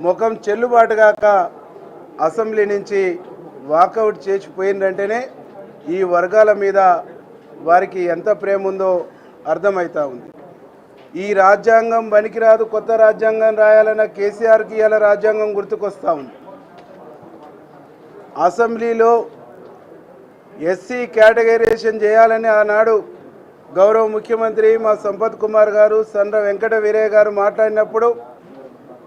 ముఖం చెల్లుబాటుగాక అసెంబ్లీ నుంచి వాకౌట్ చేసిపోయిందంటేనే ఈ వర్గాల మీద వారికి ఎంత ప్రేమ ఉందో అర్థమవుతా ఉంది. ఈ రాజ్యాంగం పనికిరాదు, కొత్త రాజ్యాంగం రాయాలన్న కేసీఆర్కి ఇలా రాజ్యాంగం గుర్తుకొస్తూ ఉంది. అసెంబ్లీలో ఎస్సీ కేటగరైజేషన్ చేయాలని ఆనాడు గౌరవ ముఖ్యమంత్రి మా సంపత్ కుమార్ గారు, సండ్ర వెంకట వీరయ్య గారు మాట్లాడినప్పుడు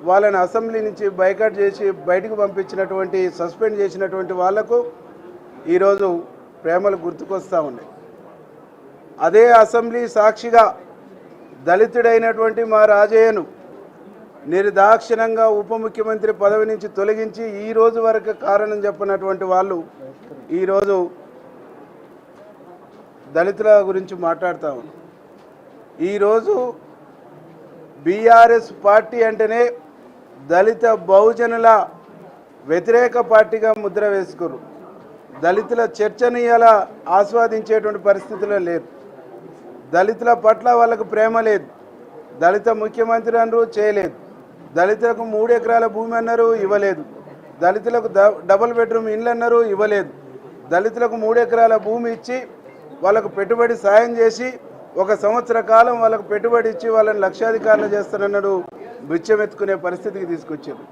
వాళ్ళని అసెంబ్లీ నుంచి బైకాట్ చేసి బయటకు పంపించినటువంటి, సస్పెండ్ చేసినటువంటి వాళ్లకు ఈరోజు ప్రేమలు గుర్తుకొస్తూ ఉన్నాయి. అదే అసెంబ్లీ సాక్షిగా దళితుడైనటువంటి మా రాజయ్యను నిర్దాక్షిణంగా ఉప ముఖ్యమంత్రి పదవి నుంచి తొలగించి ఈ రోజు వరకు కారణం చెప్పినటువంటి వాళ్ళు ఈరోజు దళితుల గురించి మాట్లాడుతూ ఉన్నారు. ఈరోజు బీఆర్ఎస్ పార్టీ అంటేనే దళిత బహుజనుల వ్యతిరేక పార్టీగా ముద్ర వేసుకున్నారు. దళితుల చర్చను ఇలా ఆస్వాదించేటువంటి పరిస్థితుల్లో లేదు. దళితుల పట్ల వాళ్ళకు ప్రేమ లేదు. దళిత ముఖ్యమంత్రి అన్నారు, చేయలేదు. దళితులకు 3 ఎకరాల భూమి అన్నారు, ఇవ్వలేదు. దళితులకు డబుల్ బెడ్రూమ్ ఇళ్ళు అన్నారు, ఇవ్వలేదు. దళితులకు 3 ఎకరాల భూమి ఇచ్చి వాళ్ళకు పెట్టుబడి సాయం చేసి 1 సంవత్సర కాలం వాళ్ళకు పెట్టుబడి ఇచ్చి వాళ్ళని లక్షాధికారులు చేస్తానన్నాడు. బిచ్చమెత్తుకునే పరిస్థితికి తీసుకొచ్చారు.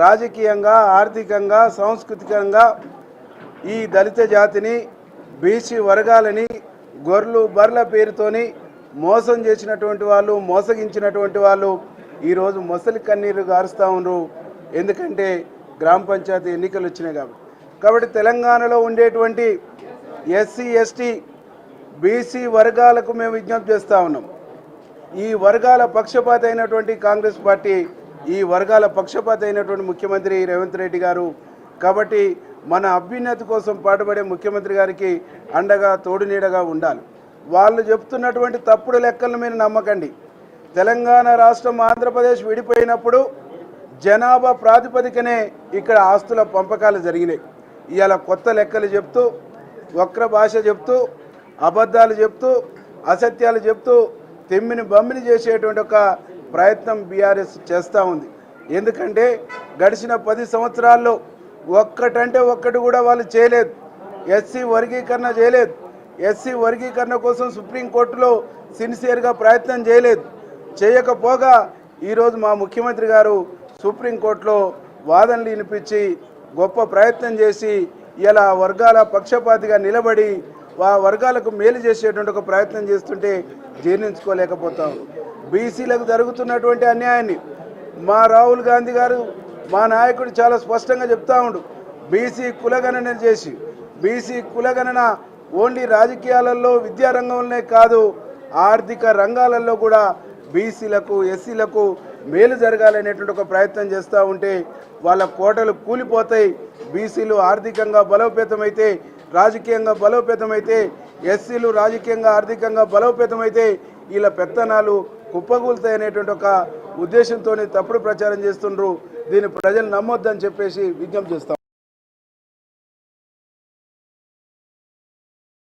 రాజకీయంగా, ఆర్థికంగా, సాంస్కృతికంగా ఈ దళిత జాతిని, బీసీ వర్గాలని గొర్రెలు బర్ల పేరుతోని మోసం చేసినటువంటి వాళ్ళు, మోసగించినటువంటి వాళ్ళు ఈరోజు మొసలి కన్నీరు గారుస్తూ ఉన్నారు. ఎందుకంటే గ్రామ పంచాయతీ ఎన్నికలు వచ్చినాయి కాబట్టి తెలంగాణలో ఉండేటువంటి ఎస్సీ, ఎస్టీ, బీసీ వర్గాలకు మేము విజ్ఞప్తి చేస్తూ ఉన్నాం. ఈ వర్గాల పక్షపాతి అయినటువంటి కాంగ్రెస్ పార్టీ, ఈ వర్గాల పక్షపాతి అయినటువంటి ముఖ్యమంత్రి రేవంత్ రెడ్డి గారు. కాబట్టి మన అభ్యున్నతి కోసం పాటుపడే ముఖ్యమంత్రి గారికి అండగా, తోడు నీడగా ఉండాలి. వాళ్ళు చెప్తున్నటువంటి తప్పుడు లెక్కలను మీరు నమ్మకండి. తెలంగాణ రాష్ట్రం, ఆంధ్రప్రదేశ్ విడిపోయినప్పుడు జనాభా ప్రాతిపదికనే ఇక్కడ ఆస్తుల పంపకాలు జరిగినాయి. ఇవాళ కొత్త లెక్కలు చెప్తూ, వక్ర భాష చెప్తూ, అబద్ధాలు చెప్తూ, అసత్యాలు చెప్తూ తెమ్మిని బమ్మిని చేసేటువంటి ఒక ప్రయత్నం బీఆర్ఎస్ చేస్తూ ఉంది. ఎందుకంటే గడిచిన 10 సంవత్సరాల్లో ఒక్కటంటే ఒక్కటి కూడా వాళ్ళు చేయలేదు. ఎస్సీ వర్గీకరణ చేయలేదు. ఎస్సీ వర్గీకరణ కోసం సుప్రీంకోర్టులో సిన్సియర్గా ప్రయత్నం చేయలేదు. చేయకపోగా ఈరోజు మా ముఖ్యమంత్రి గారు సుప్రీంకోర్టులో వాదనలు వినిపించి గొప్ప ప్రయత్నం చేసి ఇలా వర్గాల పక్షపాతిగా నిలబడి ఆ వర్గాలకు మేలు చేసేటువంటి ఒక ప్రయత్నం చేస్తుంటే జీర్ణించుకోలేకపోతాం. బీసీలకు జరుగుతున్నటువంటి అన్యాయాన్ని మా రాహుల్ గాంధీ గారు, మా నాయకుడు చాలా స్పష్టంగా చెప్తా ఉండు. బీసీ కులగణన చేసి, బీసీ కులగణన ఓన్లీ రాజకీయాలలో, విద్యారంగంలోనే కాదు, ఆర్థిక రంగాలలో కూడా బీసీలకు, ఎస్సీలకు మేలు జరగాలనేటువంటి ఒక ప్రయత్నం చేస్తూ ఉంటే వాళ్ళ కోటలు కూలిపోతాయి. బీసీలు ఆర్థికంగా బలోపేతమైతే, రాజకీయంగా బలోపేతమైతే, ఎస్సీలు రాజకీయంగా, ఆర్థికంగా బలోపేతమైతే వీళ్ళ పెత్తనాలు కుప్పగూలుతాయి అనేటువంటి ఒక ఉద్దేశంతోనే తప్పుడు ప్రచారం చేస్తుండ్రు. దీన్ని ప్రజలు నమ్మొద్దని చెప్పేసి విజ్ఞప్తి చేస్తాం.